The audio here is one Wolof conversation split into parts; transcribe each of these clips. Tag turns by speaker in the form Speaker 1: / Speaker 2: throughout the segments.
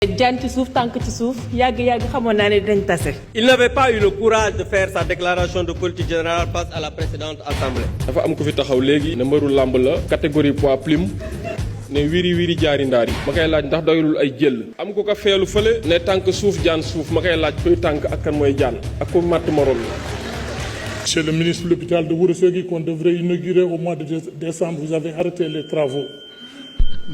Speaker 1: jaan ci suuf tànk ci suuf yàgg xamoon naa ne dañ tase.
Speaker 2: Il n'avait pas eu le courage de faire sa déclaration de politique générale face à la précédente assemblée.
Speaker 3: dafa am ku fi taxaw léegi ne mbëru làmb la catégorie poids plume ne wiri jaari ndaar yi ma koy laaj ndax doyulul ay jël am ku ko feelu fële ne tànk suuf jaan suuf ma koy laaj kuy tànk ak kan mooy jaan ak ku matt morom la.
Speaker 4: Monsieur le ministre de l'hôpital de Ourossogui qu'on devrait inaugurer au mois de décembre, vous avez arrêté les travaux.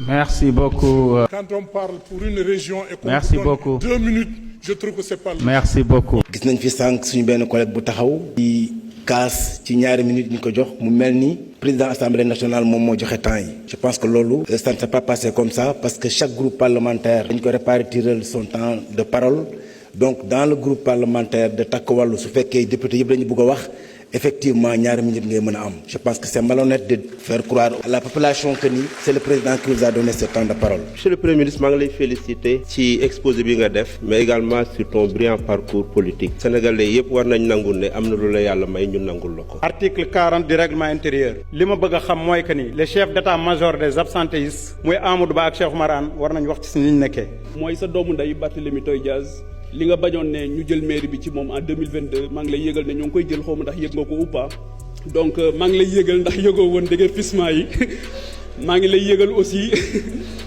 Speaker 5: Merci beaucoup.
Speaker 4: Quand on parle pour une région et qu'on
Speaker 5: Merci
Speaker 4: donne
Speaker 5: beaucoup.
Speaker 4: 2 minutes, je trouve que c'est pas.
Speaker 5: Merci beaucoup.
Speaker 6: gis nañ fi sànq suñu benn collègue bu taxaw di kaas ci ñaari minutes ñu ko jox mu mel ni président assemblée nationale moom moo joxe temps yi. je pense que loolu ça ne s'est pas passé comme ça parce que chaque groupe parlementaire dañ ko répartir son temps de parole donc dans le groupe parlementaire de Takku Wallu su fekkee député yëpp dañu bëgg a wax effectivement ñaari minutes ngay mën a am. je pense que c'est malhonnête de faire croire à la population que ni c'est le président qui vous a donné ce temps de parole.
Speaker 7: Monsieur le Premier ministre maa ngi lay féliciter ci exposé bi nga def mais également sur ton brillant parcours politique. Sénégalais yëpp war nañ nangul ne am na lu la yàlla may ñu nangul la ko.
Speaker 8: Article 40 du règlement intérieur li ma bëgg a xam mooy que ni les chefs d'état-major des absentéistes muy Amadou Ba ak Cheikh Oumar Anne war nañ wax ci si ni ñu nekkee.
Speaker 3: mooy sa doomu ndey Barthélémy Toye Dias li nga bañoon ne ñu jël mairie bi ci moom en 2022 maa ngi lay yëgal ne ñoo ngi koy jël xaw ma ndax yëg nga ko ou pas donc maa ngi lay yëgal ndax yëgoo woon déguerpissement yi maa ngi lay yëgal aussi.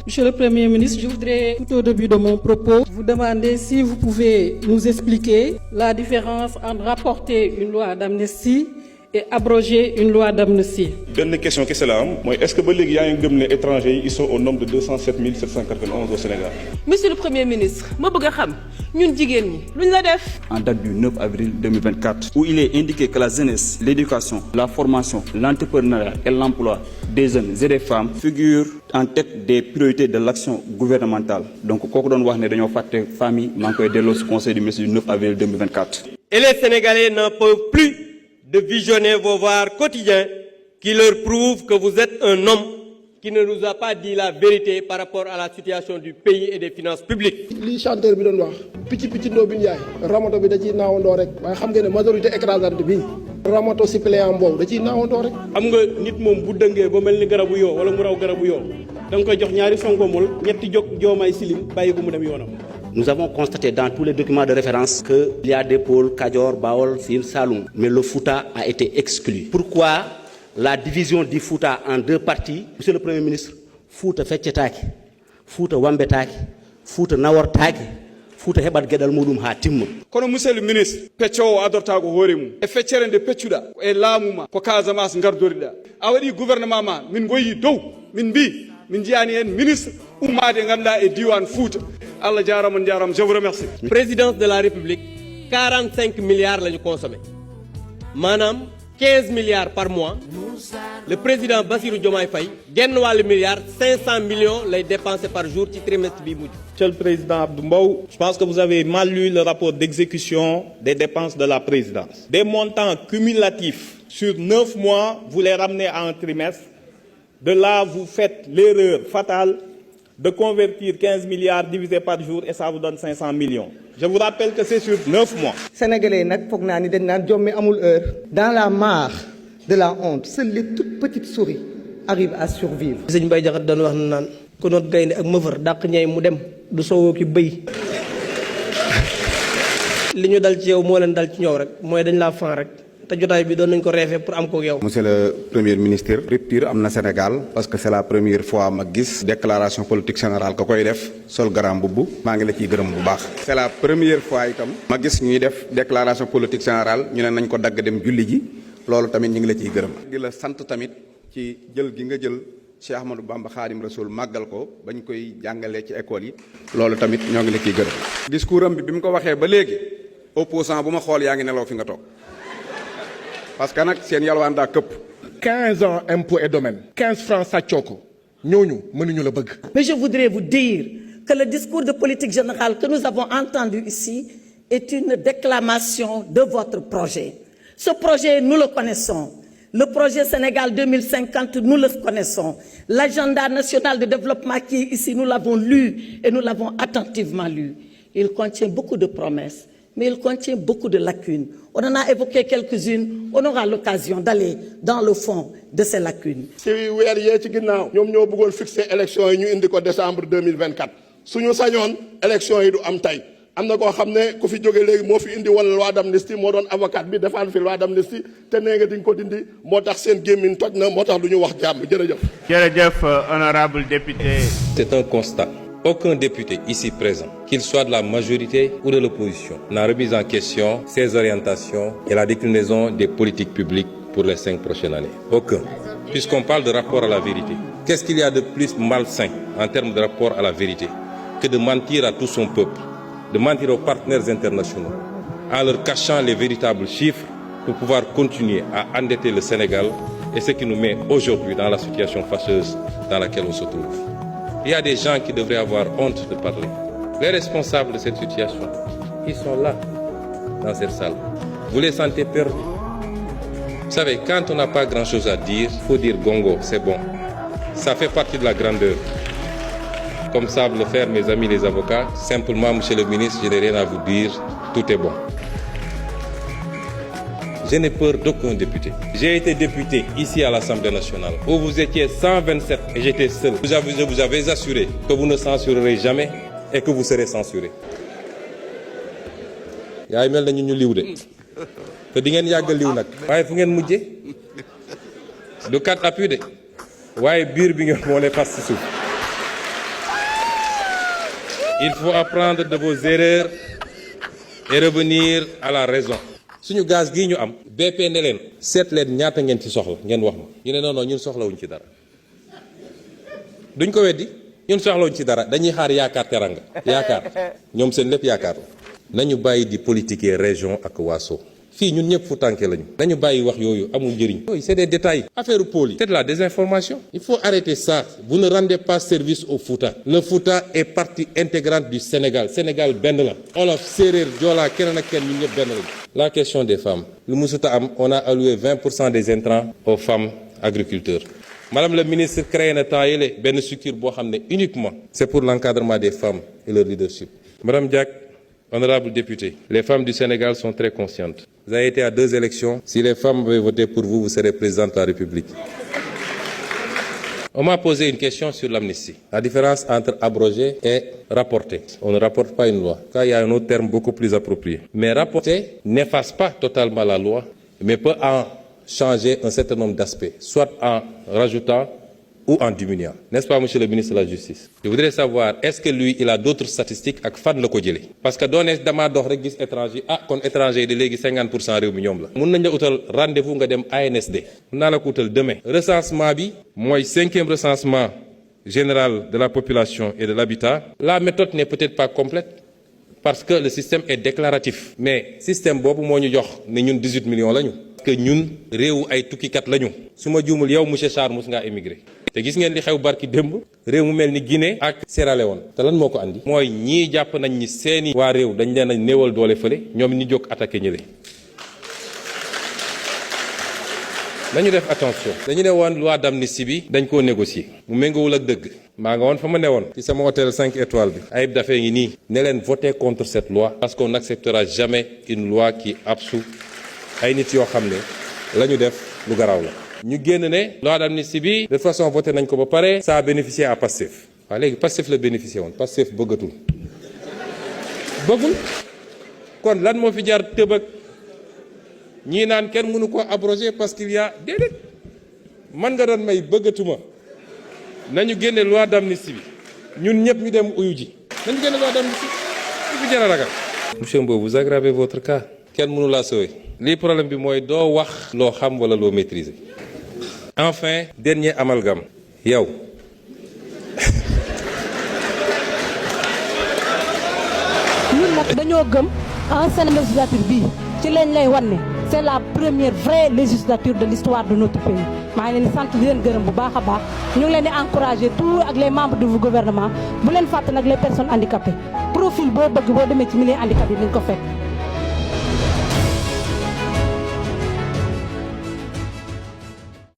Speaker 9: Monsieur le Premier ministre, je voudrais tout au début de mon propos vous demander si vous pouvez nous expliquer la différence entre rapporter une loi d'amnistie et abroger une loi d'amnistie.
Speaker 4: benn question kese la am mooy est-ce que ba léegi yaa ngi gëm ne étrangers yi ils sont au nombre de 207 791 au Sénégal.
Speaker 1: Monsieur le Premier ministre ma bëgg a xam ñun jigéen ñi luñ la def.
Speaker 10: En date du 9 avril 2024, où il est indiqué que la jeunesse, l'éducation, la formation, l'entrepreneuriat et l'emploi des jeunes et des femmes figurent en tête des priorités de l'action gouvernementale. Donc kooku doon wax ne dañoo fàtte famille maa ngi koy delloo ci conseil du ministre du 9 avril 2024.
Speaker 2: Et les Sénégalais n'en peuvent plus de visionner vos voix quotidiens qui leur prouvent que vous êtes un homme qui ne nous a pas dit la vérité par rapport à la situation du pays et des finances publiques.
Speaker 11: li chanteur bi doon wax picc ndoo bi njaay ramato bi da ciy naawandoo rek waaye xam nga ne majorité écrasante bi ramato suppléant boobu da ciy naawandoo rek.
Speaker 3: xam nga nit moom bu dëngee ba mel ni garabu yoo wala mu raw garabu yoo da nga koy jox ñaari songomul ñetti jóg joomaay silim bàyyi ko mu dem yoonam.
Speaker 6: Nous avons constaté dans tous les documents de référence qu'il y a des pôles Kajoor, Bawol, Sine, Saloum. Mais le Fouta a été exclu. Pourquoi la division du Fouta en deux parties? Monsieur le Premier ministre, Fouta feccetaaki, Fouta wambetaaki, Fouta nawortaaki, Fouta heɓat geɗal muɗum ha timma.
Speaker 3: kono monsieur le ministre peccowo adortaako hoore mum e feccere nde peccuɗa e laamu ma ko Casamance gardoriɗa a waɗi gouvernement ma min goyi dow min mbi min jiyani hen ministre ummade ganduɗa e diwan Fouta Allah jarama jarama je vous remercie.
Speaker 2: Présidence de la République 45 milliards la ñu consommé maanaam 15 milliards par mois le président Bassirou Diomaye Faye genn wàllu milliard 500 millions lay dépensé par jour ci trimestre bi mujj.
Speaker 8: Monsieur le Président Abdou Mbow, je pense que vous avez mal lu le rapport d'exécution des dépenses de la présidence. Des montants cumulatifs sur 9 mois, vous les ramenez à un trimestre. De là, vous faites l'erreur fatale de convertir 15 milliards divisé par jour et ça vous donne 500 millions. Je vous rappelle que c'est sur 9 mois.
Speaker 9: Sénégalais nag foog naa ni dañ naan jommi amul heure. Dans la mare de la honte, seules les toutes petites souris arrivent à survivre.
Speaker 11: sëñ Mbaye Diakhaté doon wax na naan ku noot gaynde ak mëfër dàq ñay mu dem du soowoo ki bëy li ñu dal ci yow moo leen dal ci ñoom rek mooy dañ laa fan rek te jotaay bi doon nañ ko reefee pour am ko yow.
Speaker 10: Monsieur le Premier ministre, rupture am na Sénégal parce que c'est la première fois ma gis déclaration politique générale ka koy def sol garam mbubb maa ngi la ciy gërëm bu baax. C'est la première fois itam ma gis ñuy def déclaration politique générale ñu ne nañ ko dagg dem julli ji loolu tamit ñu ngi la ciy gërëm. di la sant tamit ci jël gi nga jël Cheikh Ahmadou Bamba Khadim Rasoul màggal ko bañ koy jàngalee ci école yi loolu tamit ñoo ngi la ciy gërëm. discours am bi mu ko waxee ba léegi opposant bu ma xool yaa ngi nelaw fi nga toog. parce que nag seen yalwaan daa këpp.
Speaker 4: 15 ans impôts et domaines 15 francs sàccoo ko ñooñu mënuñu la bëgg.
Speaker 9: Mais je voudrais vous dire que le discours de politique générale que nous avons entendu ici est une déclamation de votre projet. Ce projet, nous le connaissons. Le projet Sénégal 2050, nous le connaissons. L'agenda national de développement qui est ici, nous l'avons lu et nous l'avons attentivement lu. Il contient beaucoup de promesses, mais il contient beaucoup de lacunes. On en a évoqué quelques-unes. On aura l'occasion d'aller dans le fond de ces lacunes.
Speaker 11: si weer yee ci ginnaaw ñoom ñoo bëggoon fixer élection yi ñu indi ko décembre 2024 suñu sañoon élection yi du am tey am na koo xam ne ku fi jóge léegi moo fi indi woon loi d'amnistie moo doon avocat bi defaan fi loi d'amnistie te nee nga di nga ko dindi moo tax seen gémmiñ toj na moo tax du ñu wax jàmm jërëjëf.
Speaker 5: jërëjëf honorable député.
Speaker 12: C'est un constat. Aucun député ici présent, qu'il soit de la majorité ou de l'opposition, n'a remis en question ses orientations et la déclinaison des politiques publiques pour les 5 prochaines années. Aucun. Puisqu'on parle de rapport à la vérité, qu'est-ce qu'il y a de plus malsain en termes de rapport à la vérité que de mentir à tout son peuple, de mentir aux partenaires internationaux, en leur cachant les véritables chiffres pour pouvoir continuer à endetter le Sénégal et ce qui nous met aujourd'hui dans la situation fâcheuse dans laquelle on se trouve. Il y a des gens qui devraient avoir honte de parler. Les responsables de cette situation, ils sont là, dans cette salle. Vous les sentez perdus. Vous savez, quand on n'a pas grand-chose à dire, il faut dire gongo, c'est bon. Ça fait partie de la grandeur. Comme savent le faire mes amis les avocats, simplement, monsieur le ministre, je n'ai rien à vous dire, tout est bon. Je n'ai peur d'aucun député. J'ai été député ici à l'Assemblée nationale, où vous étiez 127 et j'étais seul. Je vous avais assuré que vous ne censurerez jamais et que vous serez censuré. yaay mel na ñu liw de te di ngeen yàgg liw nag waaye fu ngeen mujje du kat appui de waaye biir bi ngeen moo lay fas ci suuf. Il faut apprendre de vos erreurs et revenir à la raison. suñu gaz gii ñu am BP ne leen seet leen ñaata ngeen ci soxla ngeen wax ma ñu ne non ñun soxlawuñ ci dara duñ ko weddi ñun soxlawuñ ci dara dañuy xaar yaakaar teranga yaakaar ñoom seen lépp yaakaar la nañu bàyyi di politiquer région ak waaso fii ñun ñëpp Futanke lañu nañu bàyyi wax yooyu amul njëriñ yooyu c'est des détails affaire pôle yi c'est de la désinformation il faut arrêter ça vous ne rendez pas service au Fouta le Fouta est partie intégrante du Sénégal Sénégal benn la Wolof séeréer Joola keneen ak kenn ñun ñëpp benn lañu. La question des femmes lu musuta am on a alloué 20% des intrants aux femmes agriculteurs. Madame le ministre créé na temps yële benn structure boo xam ne uniquement c'est pour l'encadrement des femmes et leur leadership. Madame Diack, honorable député, les femmes du Sénégal sont très conscientes. Vous avez été à 2 élections. Si les femmes avaient voté pour vous, vous serez présidente de la République. On m'a posé une question sur l'amnistie. La différence entre abroger et rapporter. On ne rapporte pas une loi. Là, il y a un autre terme beaucoup plus approprié. Mais rapporter n'efface pas totalement la loi, mais peut en changer un certain nombre d'aspects, soit en rajoutant ou en diminuant. N'est-ce pas, monsieur le ministre de la Justice? Je voudrais savoir, est-ce que lui, il a d'autres statistiques ak fan la ko jëlee? Parce que doone damaa dox rek gis étranger kon étranger yi de léegi 50% réew mi ñoom la. Mun nañ la utal rendez-vous nga dem ANSD. Mun naa la ko utal demain. Recensement bi mooy 5e recensement général de la population et de l'habitat. La méthode n'est peut-être pas complète parce que le système est déclaratif. Mais système boobu moo ñu jox ne ñun 18 millions lañu. Que ñun réewu ay tukkikat lañu. Su ma juumul yow monsieur Sarr mos ngaa émigré. te gis ngeen li xew barki démb réew mu mel ni Guinée ak Sierra Leone te lan moo ko andi mooy ñii jàpp nañ ni seeni waa réew dañ leen a néewal doole fële ñoom ñi jóg attaqué ñële dañu def attention dañu ne woon loi d'amnistie bi dañ koo négocier mu méngoowul ak dëgg maa nga woon fa ma ne woon ci sama hôtel 5 étoiles bi Ayib Daffé ngi nii ne leen voter contre cette loi parce qu'on n'acceptera jamais une loi qui absout ay nit yoo xam ne la ñu def lu garaaw la ñu génn ne loi d'amnistie bi de toute façon voté nañ ko ba pare ça a bénéficié à Pastef waaw léegi Pastef la bénéficié woon Pastef bëggatul bëggul kon lan moo fi jaar tëbëg ñii naan kenn mënu ko abroger parce qu'il y a déedéet man nga doon may bëggatuma nañu génne loi d'amnistie bi ñun ñëpp ñu dem uyu ji nañu génne loi d'amnistie bi fi jar a ragal. Monsieur Mbow, vous aggravez votre cas kenn mënu laa sauver lii problème bi mooy doo wax loo xam wala loo maîtriser. Enfin, dernier amalgame. Yow.
Speaker 13: ñun nag dañoo gëm ancienne législature bii ci lañ lay wan ne c'est la première vraie législature de l'histoire de notre pays maa ngi leen di sant di leen gërëm bu baax a baax ñu ngi leen di encourager tout ak les membres du gouvernement bu leen fàtte nag les personnes handicapées profil boo bëgg boo demee ci milieu handicapé yi dañ ko fekk